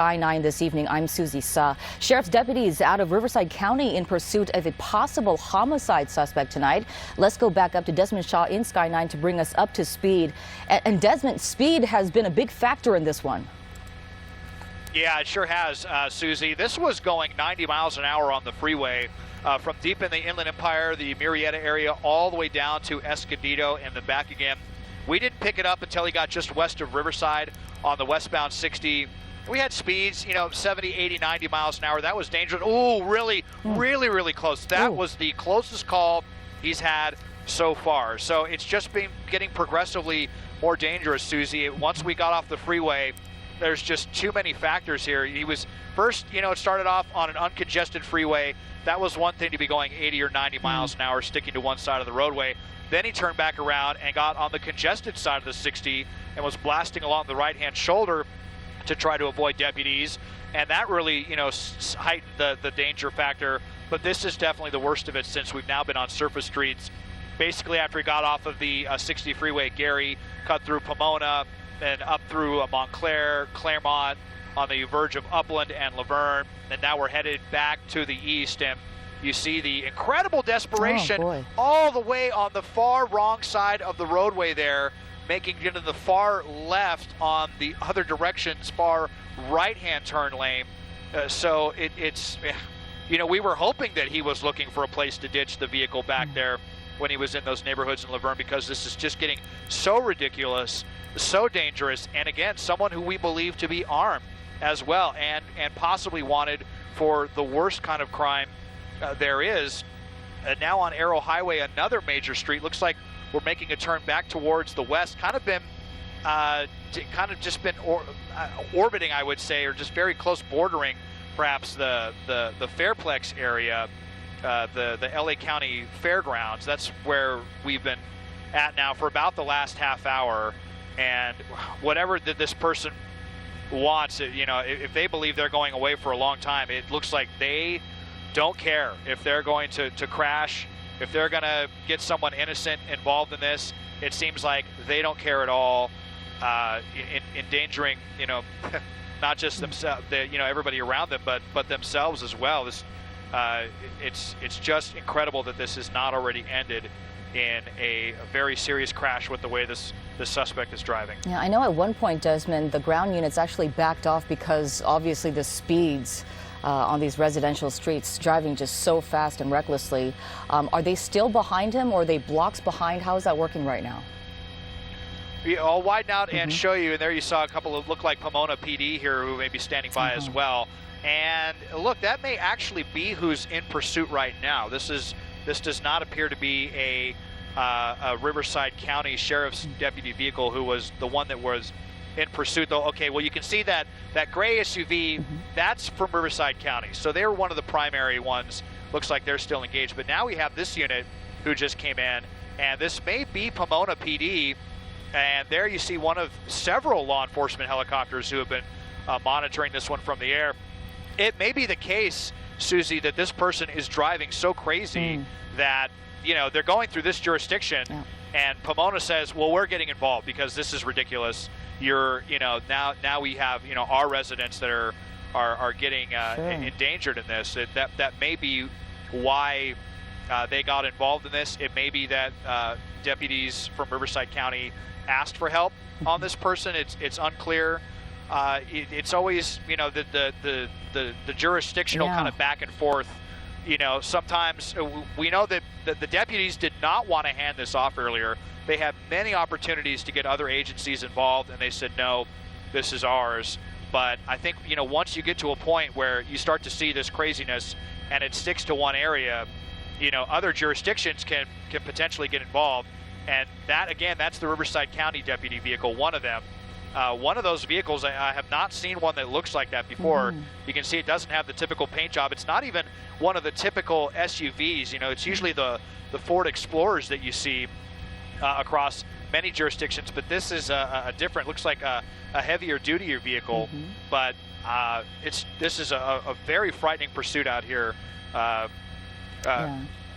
I-9 this evening. I'm Susie Sa. Sheriff's deputies out of Riverside County in pursuit of a possible homicide suspect tonight. Let's go back up to Desmond Shaw in Sky 9 to bring us up to speed. And Desmond, speed has been a big factor in this one. Yeah, it sure has, Susie. This was going 90 miles an hour on the freeway from deep in the Inland Empire, the Murrieta area, all the way down to Escondido and then back again. We didn't pick it up until he got just west of Riverside on the westbound 60. We had speeds, 70, 80, 90 miles an hour. That was dangerous. Oh, really close. That was the closest call he's had so far. So it's just been getting progressively more dangerous, Susie. Once we got off the freeway, there's just too many factors here. He was first, it started off on an uncongested freeway. That was one thing to be going 80 or 90 miles an hour, sticking to one side of the roadway. Then he turned back around and got on the congested side of the 60 and was blasting along the right-hand shoulder to try to avoid deputies. And that really, heightened the danger factor. But this is definitely the worst of it since we've now been on surface streets. Basically, after he got off of the 60 freeway, Gary cut through Pomona, then up through Montclair, Claremont, on the verge of Upland and Laverne. And now we're headed back to the east. And you see the incredible desperation all the way on the far wrong side of the roadway there, making it into the far left on the other direction's far right-hand turn lane. So it's, we were hoping that he was looking for a place to ditch the vehicle back there when he was in those neighborhoods in Laverne, because this is just getting so ridiculous, so dangerous, and again, someone who we believe to be armed as well and possibly wanted for the worst kind of crime there is. Now on Arrow Highway, another major street. Looks like we're making a turn back towards the west. Kind of been orbiting, I would say, or just very close bordering, perhaps the Fairplex area, the LA County Fairgrounds. That's where we've been at now for about the last half hour. And whatever that this person wants, if they believe they're going away for a long time, it looks like they don't care if they're going to crash, if they're going to get someone innocent involved in this. It seems like they don't care at all, endangering, not just themselves, everybody around them, but themselves as well. This, it's just incredible that this has not already ended in a very serious crash with the way this suspect is driving. Yeah, I know at one point, Desmond, the ground units actually backed off because obviously the speeds on these residential streets, driving just so fast and recklessly. Are they still behind him, or are they blocks behind? How is that working right now? Yeah, I'll widen out and show you. And there you saw a couple of look like Pomona PD here who may be standing by as well. And look, that may actually be who's in pursuit right now. This does not appear to be a Riverside County Sheriff's deputy vehicle who was the one that was in pursuit, though. Okay, well, you can see that gray SUV, that's from Riverside County. So they were one of the primary ones. Looks like they're still engaged. But now we have this unit who just came in, and this may be Pomona PD. And there you see one of several law enforcement helicopters who have been monitoring this one from the air. It may be the case, Susie, that this person is driving so crazy that, they're going through this jurisdiction, and Pomona says, well, we're getting involved because this is ridiculous. You're, now we have, our residents that are getting endangered in this. That may be why they got involved in this. It may be that deputies from Riverside County asked for help on this person. It's unclear. It's always, the jurisdictional kind of back and forth. Sometimes we know that the deputies did not want to hand this off earlier. They had many opportunities to get other agencies involved, and they said, no, this is ours. But I think, once you get to a point where you start to see this craziness and it sticks to one area, other jurisdictions can potentially get involved. And that, again, that's the Riverside County deputy vehicle, one of them. One of those vehicles, I have not seen one that looks like that before. You can see it doesn't have the typical paint job. It's not even one of the typical SUVs. It's usually the Ford Explorers that you see across many jurisdictions, but this is a different, looks like a heavier duty vehicle. But this is a very frightening pursuit out here.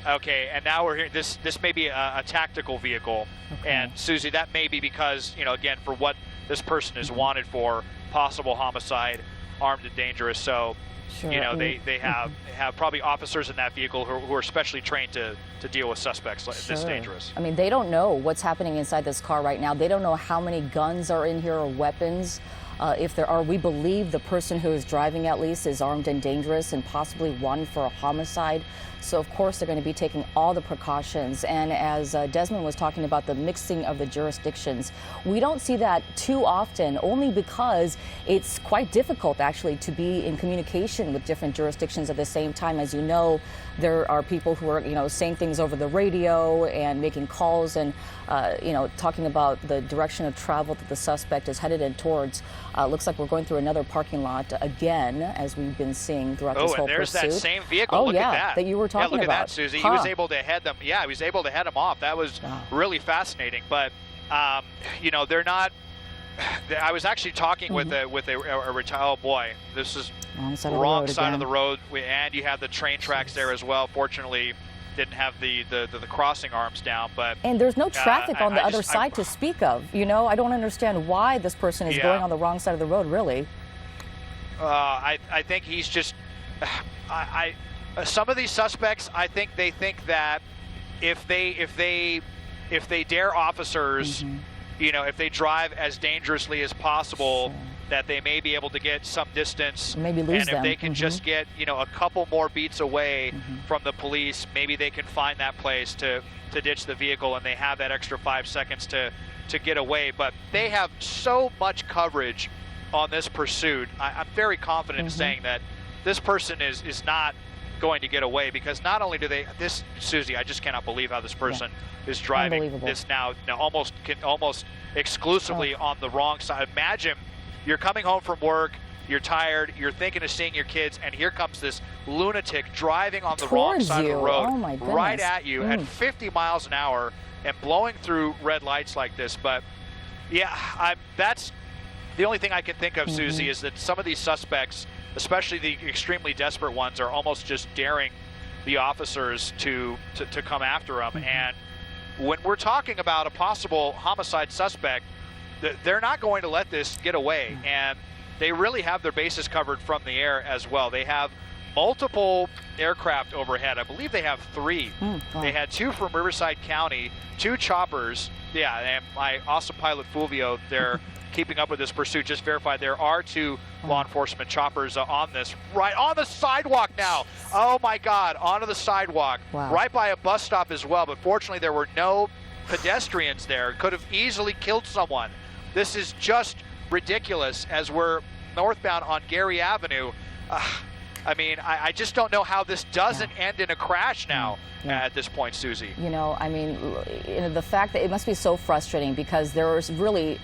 Okay, and now we're here. This may be a tactical vehicle, and Susie, that may be because again, for what this person is wanted for, possible homicide armed and dangerous. So, Sure. you know, they have probably officers in that vehicle who are specially trained to deal with suspects like this dangerous. I mean, they don't know what's happening inside this car right now. They don't know how many guns are in here or weapons. If there are, we believe the person who is driving at least is armed and dangerous and possibly wanted for a homicide. So, of course, they're going to be taking all the precautions. And as Desmond was talking about the mixing of the jurisdictions, we don't see that too often, only because it's quite difficult, actually, to be in communication with different jurisdictions at the same time. As you know, there are people who are, you know, saying things over the radio and making calls and, you know, talking about the direction of travel that the suspect is headed in towards. Looks like we're going through another parking lot again, as we've been seeing throughout this whole pursuit. Oh, and there's that same vehicle. Oh, look yeah, at that. that you were talking look about. At that, Susie. He was able to head them. Yeah, he was able to head them off. That was really fascinating. But, you know, they're not. I was actually talking with a retired. Oh boy, this is wrong side of the road, and you have the train tracks there as well. Fortunately, didn't have the crossing arms down, but and there's no traffic on the other side to speak of. You know, I don't understand why this person is going on the wrong side of the road. Really, I think he's just. Some of these suspects, I think they think that if they dare officers, you know, if they drive as dangerously as possible, that they may be able to get some distance. Maybe lose them. And if they can just get, you know, a couple more beats away from the police, maybe they can find that place to ditch the vehicle, and they have that extra 5 seconds to get away. But they have so much coverage on this pursuit. I'm very confident in saying that this person is not going to get away, because not only do they Susie, I just cannot believe how this person is driving this now almost exclusively on the wrong side. Imagine you're coming home from work, you're tired, you're thinking of seeing your kids, and here comes this lunatic driving on the wrong side of the road, right at you at 50 miles an hour and blowing through red lights like this. But yeah, that's the only thing I can think of, Susie, is that some of these suspects, especially the extremely desperate ones, are almost just daring the officers to come after them. And when we're talking about a possible homicide suspect, they're not going to let this get away. And they really have their bases covered from the air as well. They have multiple aircraft overhead. I believe they have 3. They had 2 from Riverside County, 2 choppers. Yeah, and my awesome pilot Fulvio, they're keeping up with this pursuit, just verified there are 2 law enforcement choppers on this, right on the sidewalk now. Oh my God, onto the sidewalk, right by a bus stop as well. But fortunately, there were no pedestrians there. Could have easily killed someone. This is just ridiculous as we're northbound on Gary Avenue. I mean, I just don't know how this doesn't end in a crash now at this point, Susie. You know, I mean, you know, the fact that it must be so frustrating, because there is really,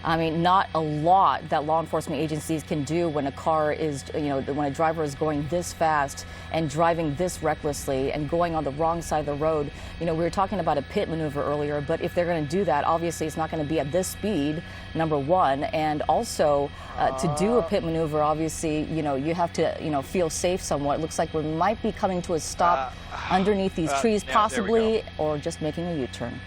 I mean, not a lot that law enforcement agencies can do when a car is, you know, when a driver is going this fast and driving this recklessly and going on the wrong side of the road. You know, we were talking about a pit maneuver earlier, but if they're going to do that, obviously it's not going to be at this speed, number one. And also, to do a pit maneuver, obviously, you know, you have to, you know, feel safe somewhat. It looks like we might be coming to a stop underneath these trees, possibly, or just making a U-turn.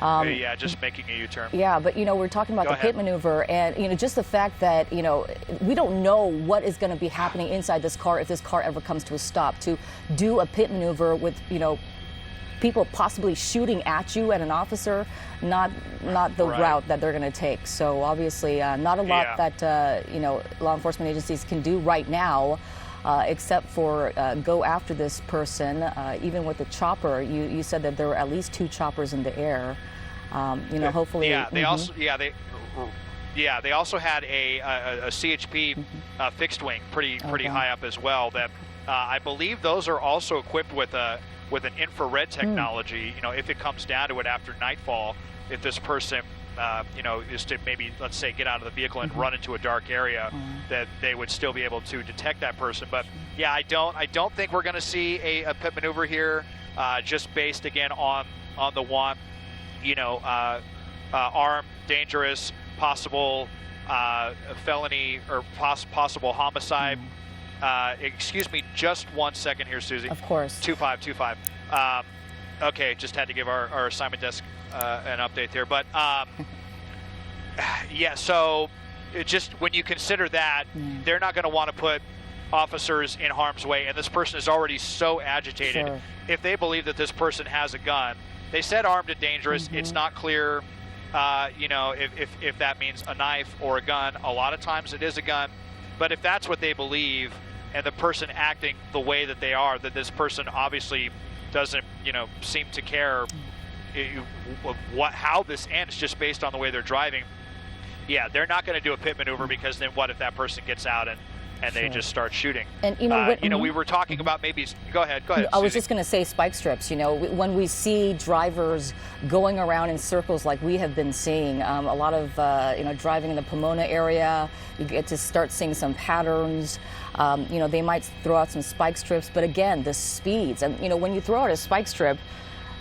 Yeah, just making a U-turn. Yeah, but, you know, we're talking about the pit maneuver, and, you know, just the fact that, you know, we don't know what is going to be happening inside this car if this car ever comes to a stop. To do a pit maneuver with, you know, people possibly shooting at you at an officer, not the route that they're going to take. So obviously, not a lot that, you know, law enforcement agencies can do right now. Except for go after this person. Even with the chopper, you said that there were at least 2 choppers in the air. You know, hopefully. Yeah, they also they also had a CHP fixed wing pretty high up as well. That I believe those are also equipped with an infrared technology. You know, if it comes down to it after nightfall, if this person you know, is to maybe, let's say, get out of the vehicle and run into a dark area, that they would still be able to detect that person. But yeah, I don't think we're going to see a pit maneuver here, just based again on the one, you know, armed, dangerous, possible felony or possible homicide. Excuse me, just 1 second here, Susie. Of course. 2525. Okay, just had to give our assignment desk an update there, but yeah. So it just when you consider that, they're not going to want to put officers in harm's way, and this person is already so agitated. Sure. If they believe that this person has a gun, they said armed and dangerous. It's not clear, you know, if that means a knife or a gun. A lot of times it is a gun, but if that's what they believe, and the person acting the way that they are, that this person obviously doesn't, you know, seem to care how this ends just based on the way they're driving. Yeah, they're not going to do a pit maneuver, because then what if that person gets out and they just start shooting? And you know, we were talking about maybe. Go ahead. I was Susie. just going to say spike strips. You know, when we see drivers going around in circles like we have been seeing, a lot of you know, driving in the Pomona area, you get to start seeing some patterns. You know, they might throw out some spike strips, but again, the speeds. And you know, when you throw out a spike strip,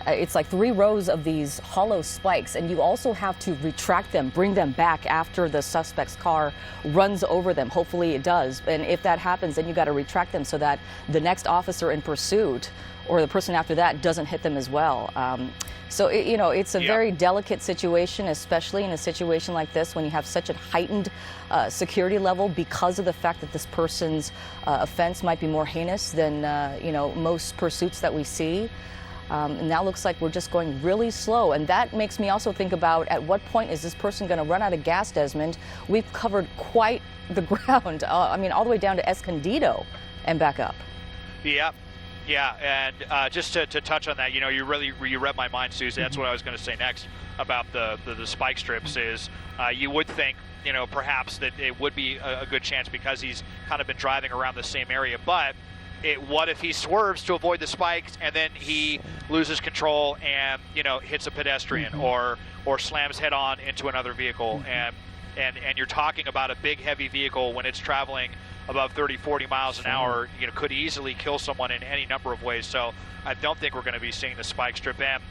it's like 3 rows of these hollow spikes, and you also have to retract them, bring them back after the suspect's car runs over them. Hopefully it does. And if that happens, then you got to retract them so that the next officer in pursuit or the person after that doesn't hit them as well. So, you know, it's a very delicate situation, especially in a situation like this when you have such a heightened security level because of the fact that this person's offense might be more heinous than, you know, most pursuits that we see. And now looks like we're just going really slow. And that makes me also think about, at what point is this person going to run out of gas, Desmond? We've covered quite the ground. I mean, all the way down to Escondido and back up. Yeah. And just to touch on that, you know, you read my mind, Susie. That's what I was going to say next about the spike strips is you would think, you know, perhaps that it would be a good chance because he's kind of been driving around the same area. But what if he swerves to avoid the spikes and then he loses control and, you know, hits a pedestrian or slams head on into another vehicle? And you're talking about a big, heavy vehicle when it's traveling above 30, 40 miles an hour, you know, could easily kill someone in any number of ways. So I don't think we're going to be seeing the spike strip. And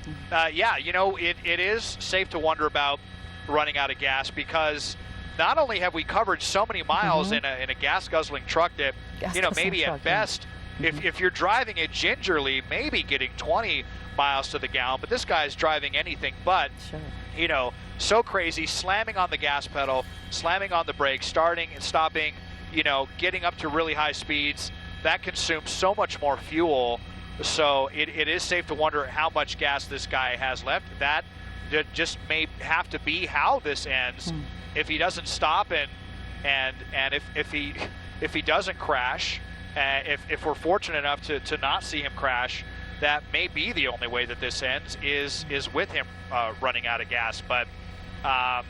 yeah, you know, it is safe to wonder about running out of gas, because not only have we covered so many miles in a gas guzzling truck that, you know, maybe at best, if you're driving it gingerly, maybe getting 20 miles to the gallon, but this guy's driving anything but, you know, so crazy, slamming on the gas pedal, slamming on the brakes, starting and stopping, you know, getting up to really high speeds. That consumes so much more fuel. So it is safe to wonder how much gas this guy has left. That just may have to be how this ends. If he doesn't stop and if he doesn't crash, if we're fortunate enough to not see him crash, that may be the only way that this ends is with him running out of gas. But I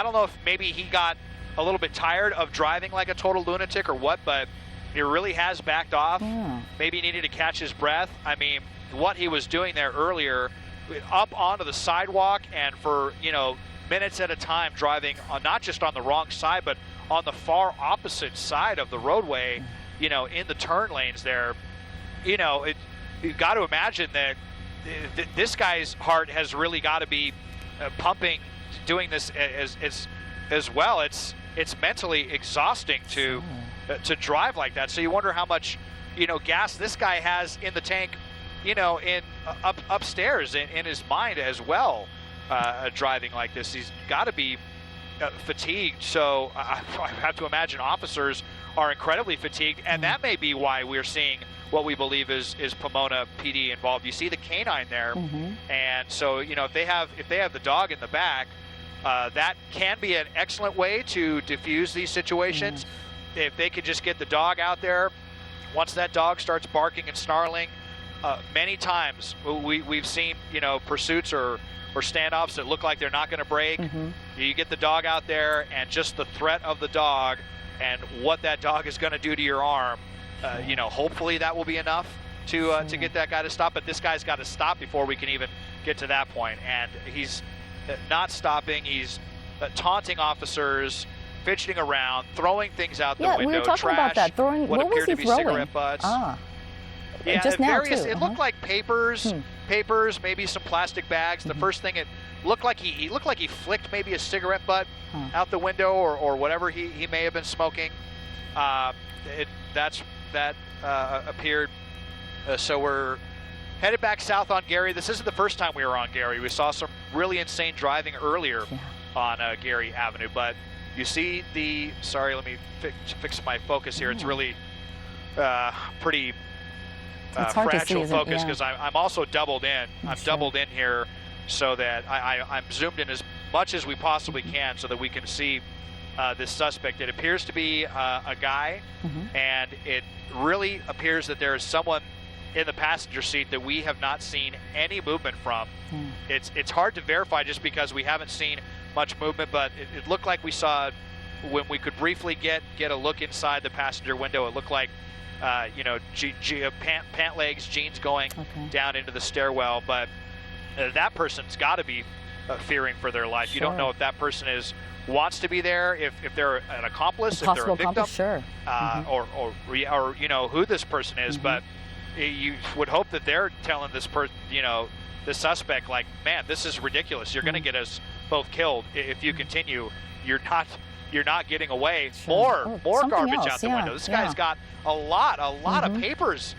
don't know if maybe he got a little bit tired of driving like a total lunatic or what, but he really has backed off. Maybe he needed to catch his breath. I mean, what he was doing there earlier, up onto the sidewalk and for, you know, minutes at a time driving not just on the wrong side, but on the far opposite side of the roadway, you know, in the turn lanes there. You know, you've got to imagine that this guy's heart has really got to be pumping, doing this as well. It's mentally exhausting to drive like that. So you wonder how much, you know, gas this guy has in the tank, you know, upstairs in his mind as well. Driving like this, he's got to be fatigued. So I have to imagine officers are incredibly fatigued, and that may be why we're seeing what we believe is Pomona PD involved. You see the canine there, and so, you know, if they have the dog in the back, that can be an excellent way to diffuse these situations. If they could just get the dog out there, once that dog starts barking and snarling, many times we've seen, you know, pursuits or standoffs that look like they're not going to break. You get the dog out there, and just the threat of the dog and what that dog is going to do to your arm, you know, hopefully that will be enough to get that guy to stop. But this guy's got to stop before we can even get to that point. And he's not stopping. He's taunting officers, fidgeting around, throwing things out the window. Yeah, we were talking about that. Throwing, what was he throwing? Cigarette butts. Yeah, just now too. It looked like papers, maybe some plastic bags. The first thing, it looked like he flicked maybe a cigarette butt out the window or whatever he may have been smoking. That appeared. So we're headed back south on Gary. This isn't the first time we were on Gary. We saw some really insane driving earlier on Gary Avenue, but You see the, sorry, let me fix my focus here. It's really pretty it's hard to see, fragile isn't it? focus because I'm also doubled in. I'm doubled in here so that I'm zoomed in as much as we possibly can so that we can see this suspect. It appears to be a guy, and it really appears that there is someone in the passenger seat that we have not seen any movement from. It's hard to verify just because we haven't seen much movement, but it looked like we saw, when we could briefly get a look inside the passenger window, it looked like you know, pant legs, jeans going down into the stairwell. But that person's got to be fearing for their life. You don't know if that person wants to be there, if they're an accomplice, if they're a victim, or you know who this person is. But you would hope that they're telling this person, you know, the suspect, like, man, this is ridiculous. You're going to get us both killed if you continue. You're not getting away. More garbage out the window. This guy's got a lot of papers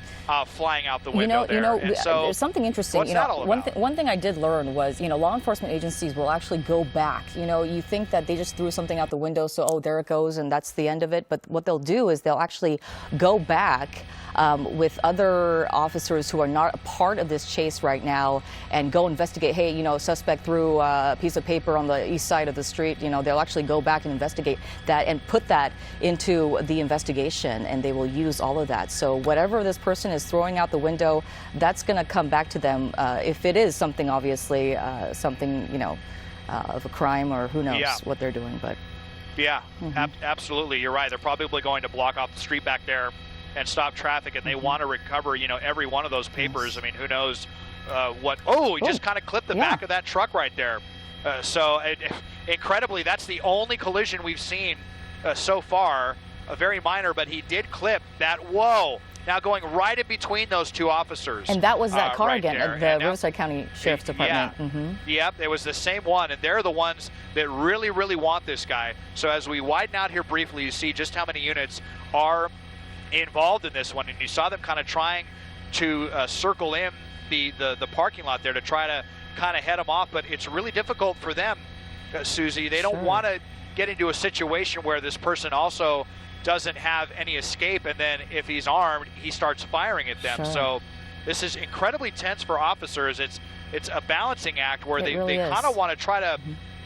flying out the window so there's something interesting. What's that all about? One thing I did learn was, you know, law enforcement agencies will actually go back. You know, you think that they just threw something out the window, so, oh, there it goes, and that's the end of it. But what they'll do is they'll actually go back with other officers who are not a part of this chase right now and go investigate. Hey, you know, suspect threw a piece of paper on the east side of the street. You know, they'll actually go back and investigate that and put that into the investigation, and they will use all of that. So whatever this person is throwing out the window, that's going to come back to them if it is something, obviously, something, you know, of a crime, or who knows what they're doing. But yeah, absolutely, you're right. They're probably going to block off the street back there and stop traffic, and they want to recover, you know, every one of those papers. I mean, who knows what? Oh, he just kind of clipped the back of that truck right there. So incredibly, that's the only collision we've seen so far. Very minor, but he did clip that. Whoa! Now going right in between those two officers. And that was that car right again at the Riverside County Sheriff's Department. Yep, it was the same one, and they're the ones that really, really want this guy. So as we widen out here briefly, you see just how many units are involved in this one, and you saw them kind of trying to circle in the parking lot there to try to kind of head them off, but it's really difficult for them, Susie. They don't want to get into a situation where this person also doesn't have any escape, and then if he's armed, he starts firing at them. So this is incredibly tense for officers. It's a balancing act where they kind of want to try to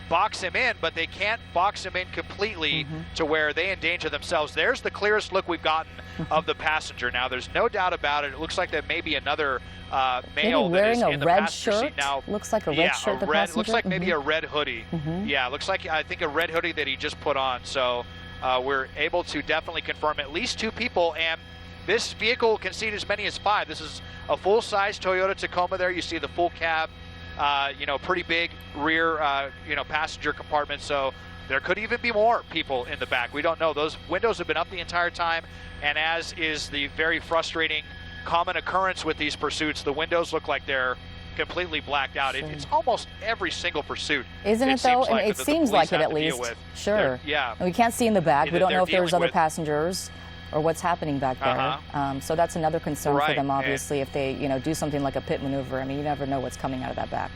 box him in, but they can't box him in completely to where they endanger themselves. There's the clearest look we've gotten of the passenger. Now, there's no doubt about it. It looks like there may be another male that is in the passenger seat now. Looks like a red shirt. The passenger. Looks like maybe a red hoodie. Yeah, looks like, I think, a red hoodie that he just put on. So we're able to definitely confirm at least 2 people, and this vehicle can seat as many as 5. This is a full-size Toyota Tacoma there. You see the full cab, you know, pretty big rear, you know, passenger compartment. So there could even be more people in the back. We don't know. Those windows have been up the entire time, and as is the very frustrating common occurrence with these pursuits, the windows look like they're completely blacked out. It's almost every single pursuit. Isn't it though? And it seems like it, at least. Sure. Yeah. And we can't see in the back. We don't know if there's other passengers or what's happening back there. So that's another concern for them, obviously, if they, you know, do something like a pit maneuver. I mean, you never know what's coming out of that back.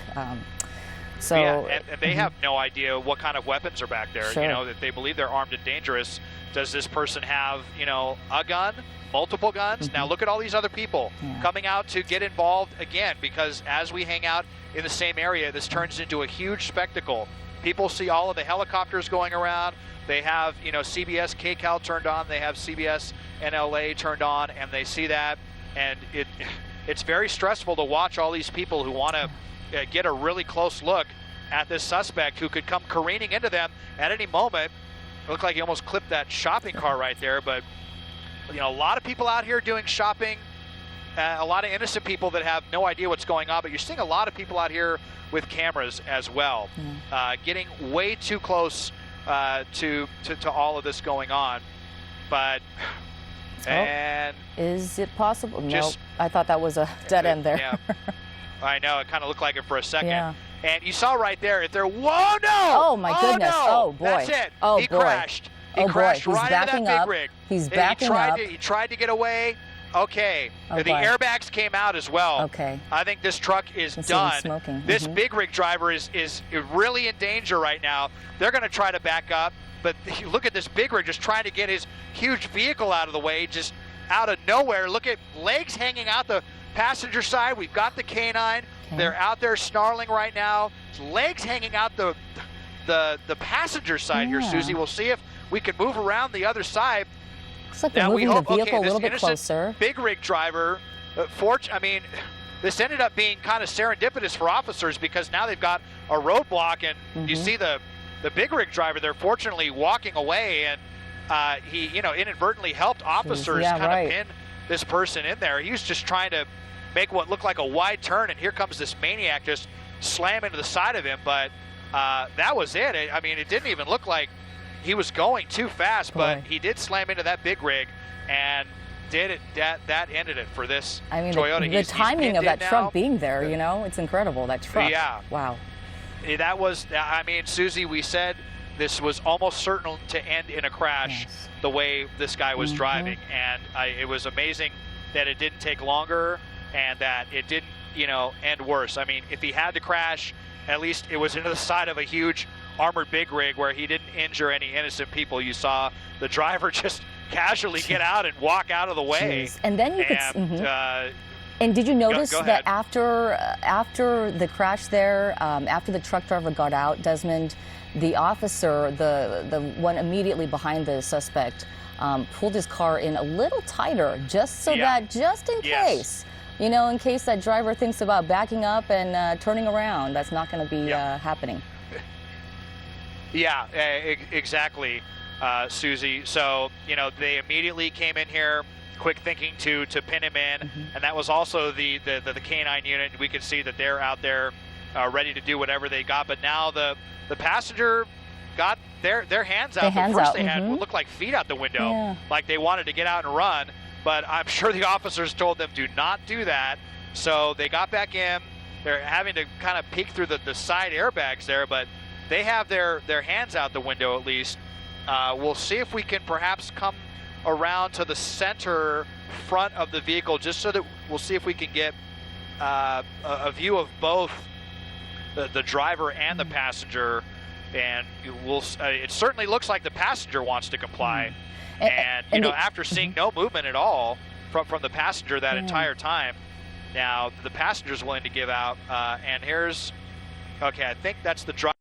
So and they have no idea what kind of weapons are back there. You know, if they believe they're armed and dangerous, does this person have, you know, a gun? Multiple guns? Now look at all these other people coming out to get involved again, because as we hang out in the same area, this turns into a huge spectacle. People see all of the helicopters going around. They have, you know, CBS KCAL turned on. They have CBS NLA turned on, and they see that, and it's very stressful to watch all these people who want to get a really close look at this suspect who could come careening into them at any moment. It looked like he almost clipped that shopping cart right there, but you know, a lot of people out here doing shopping, a lot of innocent people that have no idea what's going on, but you're seeing a lot of people out here with cameras as well, getting way too close to all of this going on. But, and is it possible? No, I thought that was a dead end there. Yeah, I know, it kind of looked like it for a second. And you saw right there, if there, whoa, no! Oh my goodness, no. Oh boy. That's it, oh he crashed. He crashed right into that big rig. He's backing up. He tried to get away. Okay. The airbags came out as well. Okay. I think this truck is done. This big rig driver is really in danger right now. They're going to try to back up. but you look at this big rig just trying to get his huge vehicle out of the way, just out of nowhere. Look at legs hanging out the passenger side. We've got the K9. Okay. They're out there snarling right now. His legs hanging out the passenger side here, Susie. We'll see if we can move around the other side. Looks like they're moving the vehicle a little bit closer. Big rig driver, I mean, this ended up being kind of serendipitous for officers because now they've got a roadblock, and you see the big rig driver there fortunately walking away, and he inadvertently helped officers of pin this person in there. He was just trying to make what looked like a wide turn, and here comes this maniac just slam into the side of him, but that was it. I mean, it didn't even look like he was going too fast, but he did slam into that big rig, and that ended it for this Toyota. The timing of that truck being there, it's incredible, that truck. Yeah. Wow. That was, I mean, Susie, we said this was almost certain to end in a crash the way this guy was driving, and it was amazing that it didn't take longer and that it didn't, end worse. I mean, if he had to crash, at least it was into the side of a huge armored big rig where he didn't injure any innocent people. You saw the driver just casually get out and walk out of the way. And then you could. And did you notice that after the crash there, after the truck driver got out, Desmond, the officer, the one immediately behind the suspect, pulled his car in a little tighter, just in case. In case that driver thinks about backing up and turning around, that's not going to be happening. Yeah, exactly, Susie. So, they immediately came in here, quick thinking to pin him in, and that was also the K9 unit. We could see that they're out there ready to do whatever they got, but now the passenger got their hands out. First they had what looked like feet out the window, like they wanted to get out and run, but I'm sure the officers told them do not do that. So they got back in. They're having to kind of peek through the side airbags there, but they have their hands out the window at least. We'll see if we can perhaps come around to the center front of the vehicle, just so that we'll see if we can get a view of both the driver and the passenger. And it certainly looks like the passenger wants to comply. And after seeing no movement at all from the passenger that entire time, now the passenger's willing to give out. And here's, I think that's the driver.